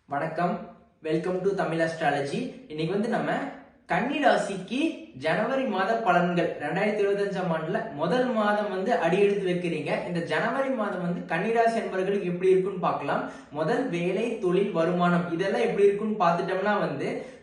வணக்கம், welcome to Tamil astrology. இன்னைக்கு நம்ம கன்னி ராசிக்கு ஜனவரி மாத பலன்கள் 2025ஆம் ஆண்டுல முதல் மாதம் அடியெடுத்து வைக்கிறீங்க. இந்த ஜனவரி மாதம் கன்னிராசி என்பவர்களுக்கு எப்படி இருக்குன்னு பார்க்கலாம். முதல் வேலை, தொழில், வருமானம் இதெல்லாம் எப்படி இருக்குன்னு பார்த்துட்டோம்னா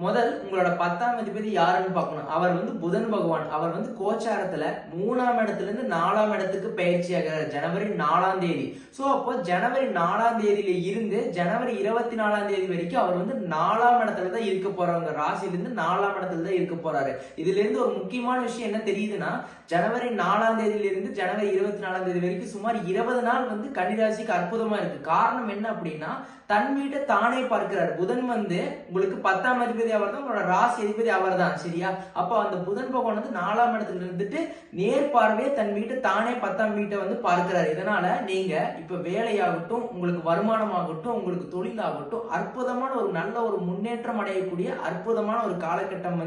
முதல் உங்களோட 10ஆம் அதிபதி யாருன்னு பார்க்கணும். அவர் புதன் பகவான். அவர் கோச்சாரத்துல 3ஆம் இடத்துல இருந்து 4ஆம் இடத்துக்கு பயிற்சி ஆகிறார் ஜனவரி 4ஆம் தேதி. சோ அப்போ ஜனவரி 4ஆம் தேதியில இருந்து ஜனவரி 24ஆம் தேதி வரைக்கும் அவர் 4ஆம் இடத்துல தான் இருக்க போறாங்க. ராசியில இருந்து 4ஆம் இடத்துல தான் இருக்க போறாரு. இதுல இருந்து ஒரு முக்கியமான விஷயம் என்ன தெரியுதுன்னா, ஜனவரி 4ஆம் தேதியில இருந்து ஜனவரி 24ஆம் தேதி வரைக்கும் சுமார் 20 நாள் கன்னிராசிக்கு அற்புதமா இருக்கு. காரணம் என்ன அப்படின்னா, தன் வீட்டை தானே பார்க்கிறார். புதன் உங்களுக்கு 10ஆம் அதிபதி அவர் தான், உங்களோட ராசி அதிபதி அவர் தான். சரியா? அப்ப அந்த புதன் பகவான் 4ஆம் இடத்துல இருந்துட்டு நேர் பார்வையே தன் வீட்டை தானே 10ஆம் வீட்டை பார்க்கிறார். இதனால நீங்க இப்ப வேலையாகட்டும், உங்களுக்கு வருமானம் ஆகட்டும், உங்களுக்கு தொழில் ஆகட்டும், அற்புதமான ஒரு நல்ல ஒரு முன்னேற்றம் அடையக்கூடிய அற்புதமான ஒரு காலகட்டம்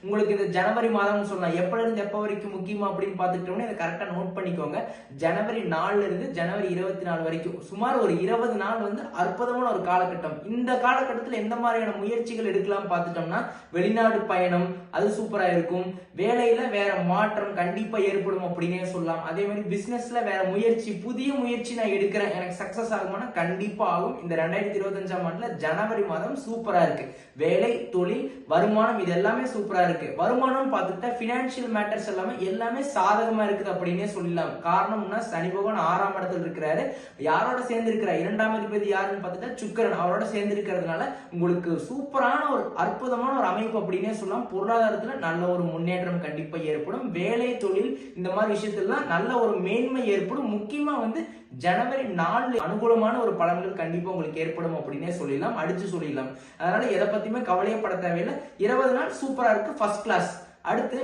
உங்களுக்கு இந்த ஜனவரி மாதம் சொல்லலாம். எப்ப இருந்து எப்ப வரைக்கும் முக்கியமா அப்படின்னு பாத்துக்கிட்டோம்னா இதை கரெக்டா நோட் பண்ணிக்கோங்க. ஜனவரி 4 இருந்து ஜனவரி 24 வரைக்கும் சுமார் ஒரு 20 நாள் அற்புதமான ஒரு காலகட்டம். இந்த காலகட்டத்தில் எந்த மாதிரியான முயற்சிகள் எடுக்கலாம் பார்த்துட்டோம்னா, வெளிநாடு பயணம் அது சூப்பரா இருக்கும். வேலையில வேற மாற்றம் கண்டிப்பா ஏற்படும் அப்படின்னே சொல்லலாம். அதே மாதிரி பிசினஸ்ல வேற முயற்சி, புதிய முயற்சி நான் எடுக்கிறேன், எனக்கு சக்சஸ் ஆகுமானா கண்டிப்பா ஆகும். இந்த 2025ஆம் ஆண்டுல ஜனவரி மாதம் சூப்பரா இருக்கு. வேலை, தொழில், வருமானம் இது எல்லாமே சூப்பரா இருக்கு. வருமானம் பார்த்துட்டா பினான்சியல் மேட்டர்ஸ் எல்லாமே சாதகமா இருக்குது அப்படின்னே சொல்லலாம். காரணம்னா சனி பகவான் 6ஆம் இடத்துல இருக்கிறாரு. யாரோட சேர்ந்து இருக்கிறார்? 2ஆம் அதிபதி யாருன்னு பார்த்துட்டா சுக்கிரன். அவரோட சேர்ந்து இருக்கிறதுனால உங்களுக்கு சூப்பரான ஒரு அற்புதமான ஒரு அமைப்பு அப்படின்னே சொல்லலாம். பொருளாதாரத்துல நல்ல ஒரு முன்னேற்றம் கண்டிப்பா ஏற்படும். வேலை, தொழில் இந்த மாதிரி விஷயத்துல நல்ல ஒரு மேன்மை ஏற்படும். முக்கியமா ஜனவரி 4 அனுகூலமான ஒரு பலன்கள் கண்டிப்பா உங்களுக்கு ஏற்படும் அப்படின்னே சொல்லிடலாம், அடிச்சு சொல்லிடலாம். அதனால எதை பத்தியுமே கவலையப்பட தேவையில்லை. 20 நாள் சூப்பரா இருக்கு, ஃபர்ஸ்ட் கிளாஸ். அடுத்து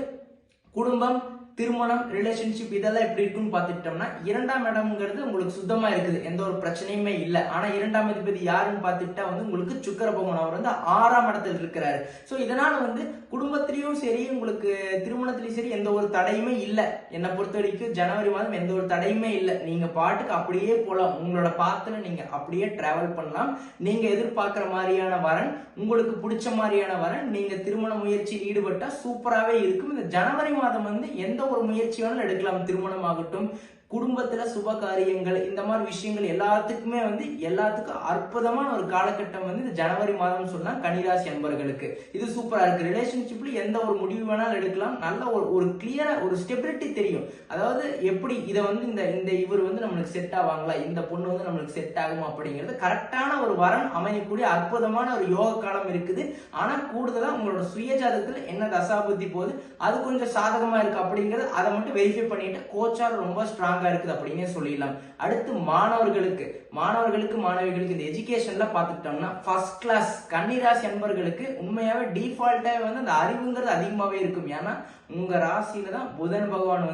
குடும்பம், திருமணம், ரிலேஷன்ஷிப் இதெல்லாம் எப்படி இருக்குன்னு பார்த்துட்டோம்னா, 2ஆம் இடம்ங்கிறது உங்களுக்கு சுத்தமா இருக்குது, எந்த ஒரு பிரச்சனையுமே இல்லை. ஆனா 2ஆம் அதிபதி யாருன்னு பார்த்துட்டா உங்களுக்கு சுக்கிர பகவான். அவர் 6ஆம் இடத்துல இருக்கிறாரு. சோ இதனால குடும்பத்திலையும் சரி, உங்களுக்கு திருமணத்திலையும் சரி எந்த ஒரு தடையுமே இல்லை. என்னை பொறுத்த வரைக்கும் ஜனவரி மாதம் எந்த ஒரு தடையுமே இல்லை. நீங்க பாட்டுக்கு அப்படியே போலாம். உங்களோட பாத்துல நீங்க அப்படியே டிராவல் பண்ணலாம். நீங்க எதிர்பார்க்கிற மாதிரியான வரன், உங்களுக்கு பிடிச்ச மாதிரியான வரன், நீங்க திருமண முயற்சியில் ஈடுபட்டா சூப்பராகவே இருக்கும். இந்த ஜனவரி மாதம் எந்த ஒரு முயற்சி வேணாலும் எடுக்கலாம். திருமணம் ஆகட்டும், குடும்பத்துல சுப காரியங்கள், இந்த மாதிரி விஷயங்கள் எல்லாத்துக்குமே எல்லாத்துக்கும் அற்புதமான ஒரு காலகட்டம் இந்த ஜனவரி மாதம் சொன்னா கன்னிராசி அன்பர்களுக்கு இது சூப்பரா இருக்கு. ரிலேஷன்ஷிப்ல எந்த ஒரு முடிவு வேணாலும் எடுக்கலாம். நல்ல ஒரு கிளியரா ஒரு ஸ்டெபிலிட்டி தெரியும். அதாவது எப்படி இதை இந்த இவர் நம்மளுக்கு செட் ஆவாங்களா, இந்த பொண்ணு நம்மளுக்கு செட் ஆகுமா அப்படிங்கிறது கரெக்டான ஒரு வரன் அமையக்கூடிய அற்புதமான ஒரு யோக காலம் இருக்குது. ஆனா கூடுதலா உங்களோட சுயஜாதகத்துல என்ன தசாபுத்தி போகுது அது கொஞ்சம் சாதகமா இருக்கு அப்படிங்கிறது அதை மட்டும் வெரிஃபை பண்ணிட்டு கோச்சார் ரொம்ப ஸ்ட்ராங் இருக்குது அப்படின்னே சொல்லிடலாம். அடுத்து மாணவர்களுக்கு இந்த எஜுகேஷன்ல பாத்துட்டோம்னா ஃபர்ஸ்ட் கிளாஸ். கன்னிராசி அன்பர்களுக்கு உண்மையாவே டிஃபால்ட்டா அந்த அறிவுங்கிறது அதிகமாவே இருக்கும். ஏன்னா உங்க ராசியில தான் புதன் பகவான்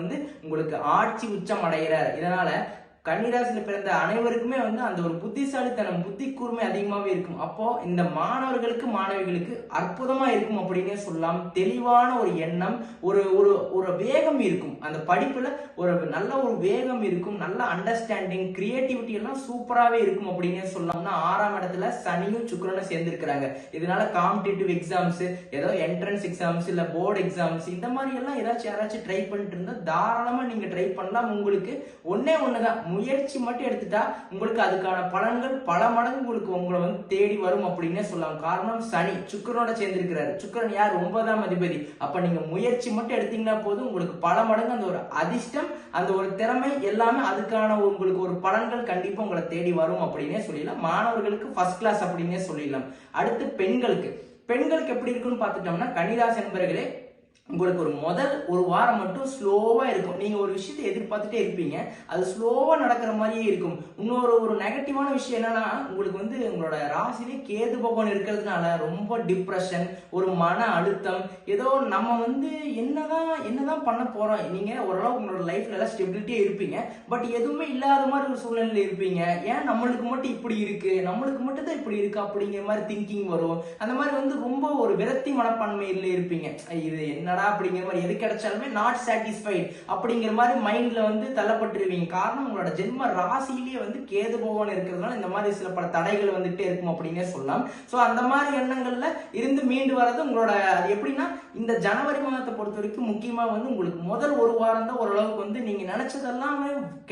உங்களுக்கு ஆட்சி உச்சம் அடைகிறார். இதனால கன்னிராசியில பிறந்த அனைவருக்குமே அந்த ஒரு புத்திசாலித்தனம், புத்தி கூர்மை அதிகமாவே இருக்கும். அப்போ இந்த மாணவிகளுக்கு அற்புதமா இருக்கும் அப்படின்னே சொல்லலாம். தெளிவான ஒரு எண்ணம், ஒரு வேகம் இருக்கும். அந்த படிப்புல ஒரு நல்ல ஒரு வேகம் இருக்கும். நல்ல அண்டர்ஸ்டாண்டிங், கிரியேட்டிவிட்டி எல்லாம் சூப்பராகவே இருக்கும் அப்படின்னே சொல்லலாம்னா 6ஆம் இடத்துல சனியும் சுக்கிரனும் சேர்ந்திருக்கிறாங்க. இதனால காம்படிட்டிவ் எக்ஸாம்ஸ், ஏதோ என்ட்ரன்ஸ் எக்ஸாம்ஸ் இல்ல போர்டு எக்ஸாம்ஸ் இந்த மாதிரி எல்லாம் யாராச்சும் ட்ரை பண்ணிட்டு இருந்தா தாராளமா நீங்க ட்ரை பண்ணலாம். உங்களுக்கு ஒண்ணுதான், முயற்சி மட்டும் எடுத்துட்டா உங்களுக்கு அதுக்கான பலன்கள் பல மடங்கு உங்களை தேடி வரும் அப்படின்னே சொல்லலாம். காரணம் சனி சுக்கிரனோட சேர்ந்திருக்கிறாரு. சுக்கிரன் யார்? 9ஆம் அதிபதி. அப்ப நீங்க முயற்சி மட்டும் எடுத்தீங்கன்னா போதும், உங்களுக்கு பல மடங்கு அந்த ஒரு அதிர்ஷ்டம், அந்த ஒரு திறமை எல்லாமே அதுக்கான உங்களுக்கு ஒரு பலன்கள் கண்டிப்பா உங்களை தேடி வரும் அப்படின்னே சொல்லிடலாம். மாணவர்களுக்கு ஃபர்ஸ்ட் கிளாஸ் அப்படின்னே சொல்லிடலாம். அடுத்து பெண்களுக்கு எப்படி இருக்குன்னு பார்த்துட்டோம்னா, கன்னிராசி என்பவர்களே உங்களுக்கு முதல் ஒரு வாரம் மட்டும் ஸ்லோவா இருக்கும். நீங்க ஒரு விஷயத்தை எதிர்பார்த்துட்டே இருப்பீங்க, அது ஸ்லோவா நடக்கிற மாதிரியே இருக்கும். இன்னொரு நெகட்டிவான விஷயம் என்னன்னா, உங்களுக்கு உங்களோட ராசிலே கேது பகவான் இருக்கிறதுனால ரொம்ப டிப்ரெஷன், ஒரு மன அழுத்தம், ஏதோ நம்ம என்னதான் பண்ண போறோம். நீங்க ஓரளவு உங்களோட லைஃப்ல எல்லாம் ஸ்டெபிலிட்டியா இருப்பீங்க, பட் எதுவுமே இல்லாத மாதிரி ஒரு சூழ்நிலையில இருப்பீங்க. ஏன் நம்மளுக்கு மட்டும் இப்படி இருக்கு, நம்மளுக்கு மட்டும் தான் இப்படி இருக்கு அப்படிங்கிற மாதிரி திங்கிங் வரும். அந்த மாதிரி ரொம்ப ஒரு விரக்தி மனப்பான்மையில இருப்பீங்க. இது என்ன என்னடா அப்படிங்கிற மாதிரி, எது கிடைச்சாலுமே நாட் சாட்டிஸ்ஃபைட் அப்படிங்கிற மாதிரி மைண்ட்ல வந்து தள்ளப்பட்டுருவீங்க. காரணம் உங்களோட ஜென்ம ராசியிலேயே வந்து கேது பகவான் இருக்கிறதுனால இந்த மாதிரி சில பல தடைகள் வந்துட்டே இருக்கும் அப்படின்னே சொல்லலாம். ஸோ அந்த மாதிரி எண்ணங்கள்ல இருந்து மீண்டு வர்றது உங்களோட, அது எப்படின்னா இந்த ஜனவரி மாதத்தை பொறுத்த வரைக்கும் முக்கியமா வந்து உங்களுக்கு முதல் ஒரு வாரம் தான் ஓரளவுக்கு வந்து நீங்க நினைச்சதெல்லாம்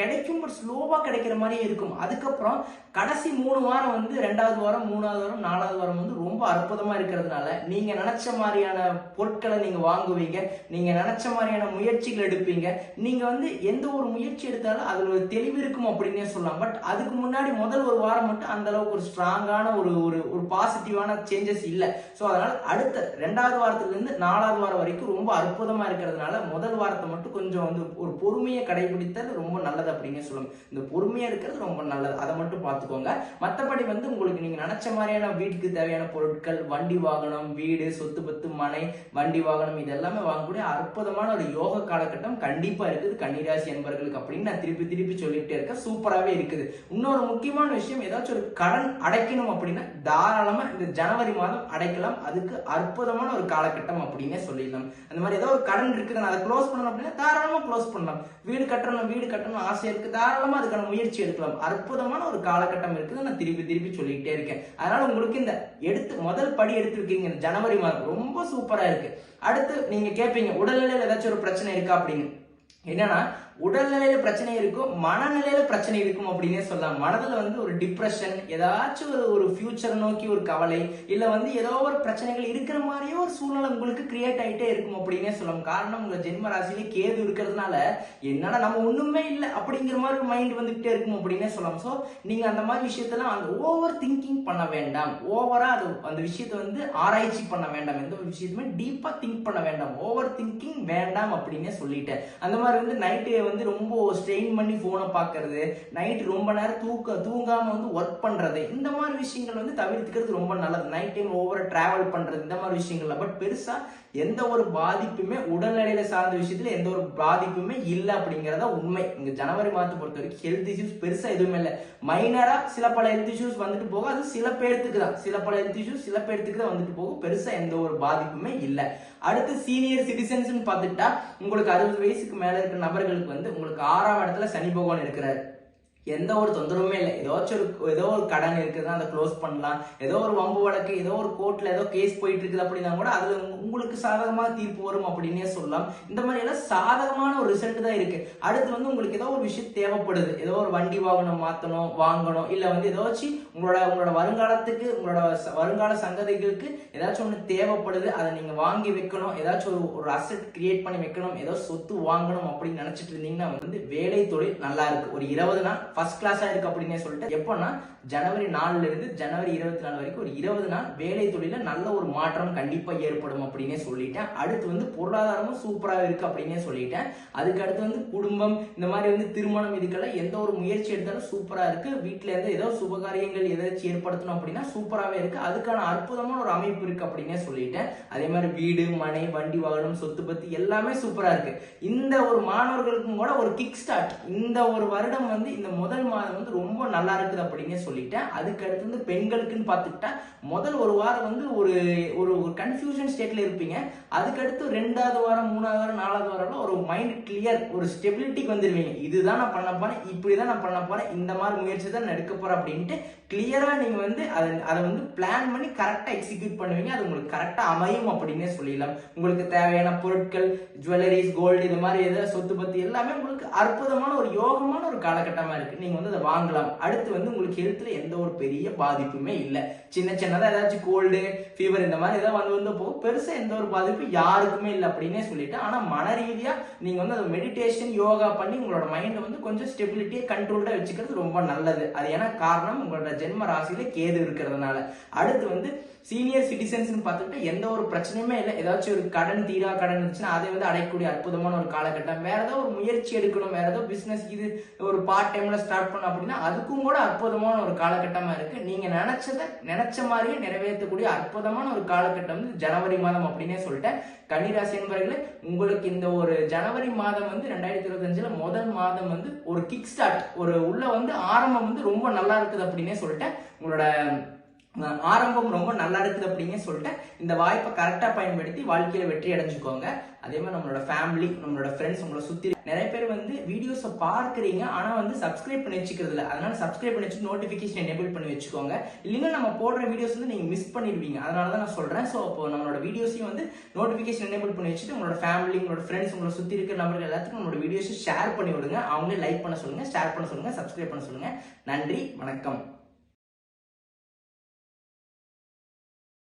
கிடைக்கும், பட் ஸ்லோவா கிடைக்கிற மாதிரியே இருக்கும். அதுக்கப்புறம் கடைசி 3 வாரம் வந்து 2வது வாரம் 3வது வாரம் 4வது வாரம் வந்து ரொம்ப அற்புதமா இருக்கிறதுனால நீங்க நினைச்ச மாதிரியான பொருட்களை நீங்க வாங்குவீங்க, நீங்க நினைச்ச மாதிரியான முயற்சிகள் எடுப்பீங்க. நீங்க வந்து எந்த ஒரு முயற்சி எடுத்தாலும் அதுல ஒரு தெளிவு இருக்கும் அப்படின்னே சொல்லலாம். பட் அதுக்கு முன்னாடி முதல் ஒரு வாரம் மட்டும் அந்த அளவுக்கு ஒரு ஸ்ட்ராங்கான ஒரு பாசிட்டிவான சேஞ்சஸ் இல்லை. ஸோ அதனால அடுத்த 2வது வாரத்துல இருந்து 4வது வாரம் வரைக்கும் ரொம்ப அற்புதமா இருக்கிறதுனால முதல் வாரத்தை மட்டும் கொஞ்சம் வந்து ஒரு பொறுமையை கடைபிடித்தது ரொம்ப நல்லது அப்படின்னே சொல்லலாம். இந்த பொறுமையா இருக்கிறது ரொம்ப நல்லது, அதை மட்டும் பார்த்துக்கோங்க. மற்றபடி வந்து உங்களுக்கு நீங்க நினைச்ச மாதிரியான வீட்டுக்கு தேவையான பொருட்கள், வண்டி வாகனம், வீடு, சொத்து பத்து, மனை, வண்டி வாகனம், இது எல்லாமே வாங்கக்கூடிய அற்புதமான ஒரு யோக காலகட்டம் கண்டிப்பா இருக்குது கன்னிராசி என்பவர்களுக்கு அப்படின்னு நான் திருப்பி திருப்பி சொல்லிட்டே இருக்கேன். சூப்பராகவே இருக்குது. இன்னொரு முக்கியமான விஷயம், ஏதாச்சும் ஒரு கடன் அடைக்கணும் அப்படின்னா தாராளமா இந்த ஜனவரி மாதம் அடைக்கலாம். அதுக்கு அற்புதமான ஒரு காலகட்டம் அப்படின்னே சொல்லிடலாம். அந்த மாதிரி ஏதோ ஒரு கடன் இருக்குது, நான் அதை க்ளோஸ் பண்ணணும் அப்படின்னா தாராளமா க்ளோஸ் பண்ணலாம். வீடு கட்டணும் ஆசை இருக்கு, தாராளமா அதுக்கான முயற்சி எடுக்கலாம். அற்புதமான ஒரு காலகட்டம் இருக்குது, நான் திருப்பி திருப்பி சொல்லிக்கிட்டே இருக்கேன். அதனால உங்களுக்கு இந்த முதல் படி எடுத்துருக்கீங்க ஜனவரி மாதம் ரொம்ப சூப்பரா இருக்கு. அடுத்து நீங்க கேட்பீங்க உடல்நிலையில ஏதாச்சும் ஒரு பிரச்சனை இருக்கா அப்படின்னு. என்னன்னா உடல்நிலையில பிரச்சனை இருக்கும், மனநிலையில பிரச்சனை இருக்கும் அப்படின்னே சொல்லலாம். மனதில் வந்து ஒரு டிப்ரெஷன், ஏதாச்சும் ஒரு ஃபியூச்சர் நோக்கி ஒரு கவலை, இல்ல வந்து ஏதோ ஒரு பிரச்சனைகள் இருக்கிற மாதிரியே ஒரு சூழ்நிலை உங்களுக்கு கிரியேட் ஆகிட்டே இருக்கும் அப்படின்னே சொல்லலாம். காரணம் உங்க ஜென்ம ராசியிலே கேது இருக்கிறதுனால என்னன்னா நம்ம ஒண்ணுமே இல்லை அப்படிங்கிற மாதிரி ஒரு மைண்ட் வந்துகிட்டே இருக்கும் அப்படின்னே சொல்லலாம். ஸோ நீங்க அந்த மாதிரி விஷயத்தெல்லாம் அந்த ஓவர் திங்கிங் பண்ண வேண்டாம், ஓவரா அது அந்த விஷயத்தை வந்து ஆராய்ச்சி பண்ண வேண்டாம், எந்த ஒரு விஷயத்துமே டீப்பா திங்க் பண்ண வேண்டாம், ஓவர் திங்கிங் வேண்டாம் அப்படின்னே சொல்லிட்டேன். அந்த மாதிரி வந்து நைட்டு வந்து ரொம்ப ஸ்ட்ரெயின் பண்ணி போனை பார்க்கறது, நைட் ரொம்ப நேரம் தூங்காம வந்து ஒர்க் பண்றது, இந்த மாதிரி விஷயங்கள் வந்து தவிர்த்துக்கிறது ரொம்ப நல்லது. நைட் டைம் ஓவரா டிராவல் பண்றது, இந்த மாதிரி விஷயங்கள்ல பட் பெருசா எந்த ஒரு பாதிப்புமே உடல்நிலையில சார்ந்த விஷயத்துல எந்த ஒரு பாதிப்புமே இல்லை அப்படிங்கறத உண்மை. இங்க ஜனவரி மாதத்தை பொறுத்த வரைக்கும் ஹெல்த் இஷ்யூஸ் பெருசா எதுவுமே இல்லை. மைனரா சில பல ஹெல்த் இஷ்யூஸ் வந்துட்டு போகும், அது சில பேர்த்துக்கு தான், சில பல ஹெல்த் இஷ்யூஸ் சில பேர்த்துக்கு தான் வந்துட்டு போகும், பெருசா எந்த ஒரு பாதிப்புமே இல்லை. அடுத்து சீனியர் சிட்டிசன்ஸ் பார்த்துட்டா உங்களுக்கு 60 வயசுக்கு மேல இருக்கிற நபர்களுக்கு வந்து உங்களுக்கு 6ஆம் இடத்துல சனி பகவான் இருக்கிறார். எந்த ஒரு தொந்தரவுமே இல்லை. ஏதோ ஒரு கடன் இருக்குதுன்னா அதை க்ளோஸ் பண்ணலாம். ஏதோ ஒரு வம்பு வழக்கு, ஏதோ ஒரு கோர்ட்ல ஏதோ கேஸ் போயிட்டு இருக்குது அப்படின்னா கூட அதுல உங்களுக்கு சாதகமாக தீர்ப்பு வரும் அப்படின்னே சொல்லலாம். இந்த மாதிரி எல்லாம் சாதகமான ஒரு ரிசல்ட் தான் இருக்கு. அடுத்து வந்து உங்களுக்கு ஏதோ ஒரு விஷயம் தேவைப்படுது, ஏதோ ஒரு வண்டி வாகனம் மாத்தணும், வாங்கணும், இல்ல வந்து ஏதாச்சும் உங்களோட வருங்காலத்துக்கு, உங்களோட வருங்கால சங்கதிகளுக்கு ஏதாச்சும் ஒண்ணு தேவைப்படுது, அதை நீங்க வாங்கி வைக்கணும், ஏதாச்சும் ஒரு அசெட் கிரியேட் பண்ணி வைக்கணும், ஏதோ சொத்து வாங்கணும் அப்படின்னு நினைச்சிட்டு இருந்தீங்கன்னா வந்து வேலை தொழில் நல்லா இருக்கு. ஒரு 20 நாள் ஃபர்ஸ்ட் கிளாஸா இருக்கு அப்படின்னே சொல்லிட்டு, எப்போன்னா ஜனவரி 4ல இருந்து ஜனவரி 24 வரைக்கும் ஒரு 20 நாள் வேலை தொழில நல்ல ஒரு மாற்றம் கண்டிப்பா ஏற்படும் அப்படின்னே சொல்லிட்டேன். அடுத்து வந்து பொருளாதாரமும் சூப்பரா இருக்கு அப்படின்னே சொல்லிட்டேன். அதுக்கு அடுத்து வந்து குடும்பம், இந்த மாதிரி வந்து திருமணம், இதுக்கெல்லாம் எந்த ஒரு முயற்சி எடுத்தாலும் சூப்பரா இருக்கு. வீட்டுல இருந்து ஏதோ சுபகாரியங்கள் ஏதாச்சும் ஏற்படுத்தணும் அப்படின்னா சூப்பராகவே இருக்கு. அதுக்கான அற்புதமான ஒரு அமைப்பு இருக்கு அப்படின்னே சொல்லிட்டேன். அதே மாதிரி வீடு, மனை, வண்டி வாகனம், சொத்து பத்தி எல்லாமே சூப்பரா இருக்கு. இந்த ஒரு மாணவர்களுக்கும் கூட ஒரு கிக் ஸ்டார்ட், இந்த ஒரு வருடம் வந்து இந்த முதல் மாதம் வந்து ரொம்ப நல்லா இருக்குது அப்படின்னே சொல்லிட்டேன். அதுக்கு அடுத்து வந்து பெண்களுக்குன்னு பார்த்துக்கிட்டா முதல் ஒரு வாரம் வந்து ஒரு கன்ஃபியூஷன் ஸ்டேட்ல இருப்பீங்க. அதுக்கடுத்து 2வது வாரம் 3வது வாரம் 4வது வாரம் ஒரு மைண்ட் கிளியர், ஒரு ஸ்டெபிலிட்டிக்கு வந்துருவீங்க. இதுதான் நான் பண்ண போறேன், இப்படிதான் நான் பண்ண போறேன், இந்த மாதிரி முயற்சி தான் நான் எடுக்க போறேன் அப்படின்ட்டு கிளியரா நீங்க வந்து அதை வந்து பிளான் பண்ணி கரெக்டா எக்ஸிக்யூட் பண்ணுவீங்க. அது உங்களுக்கு கரெக்டா அமையும் அப்படின்னே சொல்லிடலாம். உங்களுக்கு தேவையான பொருட்கள், ஜுவல்லரிஸ், கோல்டு, இது மாதிரி ஏதாவது சொத்து பத்தி எல்லாமே உங்களுக்கு அற்புதமான ஒரு யோகமான ஒரு காலகட்டமா இருக்கு. நீங்க வந்து அதை வாங்கலாம். அடுத்து வந்து உங்களுக்கு ஹெல்த்ல எந்த ஒரு பெரிய பாதிப்புமே இல்லை. சின்னதா ஏதாச்சும் கோல்டு, ஃபீவர், இந்த மாதிரி ஏதாவது வந்து போகும், பெருசா எந்த ஒரு பாதிப்பு யாருக்குமே இல்லை அப்படின்னே சொல்லிட்டு, ஆனா மன ரீதியா நீங்க வந்து அதை மெடிடேஷன், யோகா பண்ணி உங்களோட மைண்டை வந்து கொஞ்சம் ஸ்டெபிலிட்டியை கண்ட்ரோல்டா வச்சுக்கிறது ரொம்ப நல்லது. அது ஏன்னா காரணம் உங்களோட ஜென்ம ராசியில கேது இருக்கிறதுனால. அடுத்து வந்து சீனியர் சிட்டிசன்ஸ் பார்த்துட்டு எந்த ஒரு பிரச்சனையுமே இல்லை. ஏதாச்சும் ஒரு கடன், தீரா கடன் இருந்துச்சுன்னா அதை வந்து அடையக்கூடிய அற்புதமான ஒரு காலகட்டம். வேற ஏதாவது ஒரு முயற்சி எடுக்கணும், வேற ஏதாவது பிசினஸ் இது ஒரு பார்ட் டைம்ல ஸ்டார்ட் பண்ணணும் அப்படின்னா அதுக்கும் கூட அற்புதமான ஒரு காலகட்டமா இருக்கு. நீங்க நினைச்ச மாதிரியே நிறைவேற்றக்கூடிய அற்புதமான ஒரு காலகட்டம் வந்து ஜனவரி மாதம் அப்படின்னே சொல்லிட்டேன். கன்னிராசி என்பவர்களே, உங்களுக்கு இந்த ஒரு ஜனவரி மாதம் வந்து 2025ல முதல் மாதம் வந்து ஒரு கிக் ஸ்டார்ட், ஒரு உள்ள வந்து ஆரம்பம் வந்து ரொம்ப நல்லா இருக்குது அப்படின்னே சொல்லிட்டேன். உங்களோட ஆரம்பம் ரொம்ப நல்லா இருக்குது அப்படின்னு சொல்லிட்டு இந்த வாய்ப்பை கரெக்டா பயன்படுத்தி வாழ்க்கையில வெற்றி அடைஞ்சுக்கோங்க. அதே மாதிரி நம்மளோட ஃபேமிலி, நம்மளோட ஃப்ரெண்ட்ஸ், உங்களை சுத்தி நிறைய பேர் வந்து வீடியோஸை பார்க்குறீங்க, ஆனா வந்து சப்ஸ்கிரைப் பண்ணி வச்சுக்கிறது இல்லை. அதனால சப்ஸ்கிரைப் பண்ணி வச்சு நோட்டிஃபிகேஷன் எனேபிள் பண்ணி வச்சுக்கோங்க. இல்லைன்னா நம்ம போடுற வீடியோஸ் வந்து நீங்க மிஸ் பண்ணிடுவீங்க. அதனால தான் நான் சொல்றேன். ஸோ அப்போ நம்மளோட வீடியோஸையும் வந்து நோட்டிஃபிகேஷன் எனேபிள் பண்ணி வச்சுட்டு உங்களோட ஃபேமிலி, உங்களோட ஃப்ரெண்ட்ஸ், உங்களை சுத்தி இருக்கிற நபர்கள் எல்லாத்துக்கும் நம்மளோட வீடியோஸை ஷேர் பண்ணி விடுங்க. அவங்களே லைக் பண்ண சொல்லுங்க, ஷேர் பண்ண சொல்லுங்க, சப்ஸ்கிரைப் பண்ண சொல்லுங்க. நன்றி, வணக்கம்.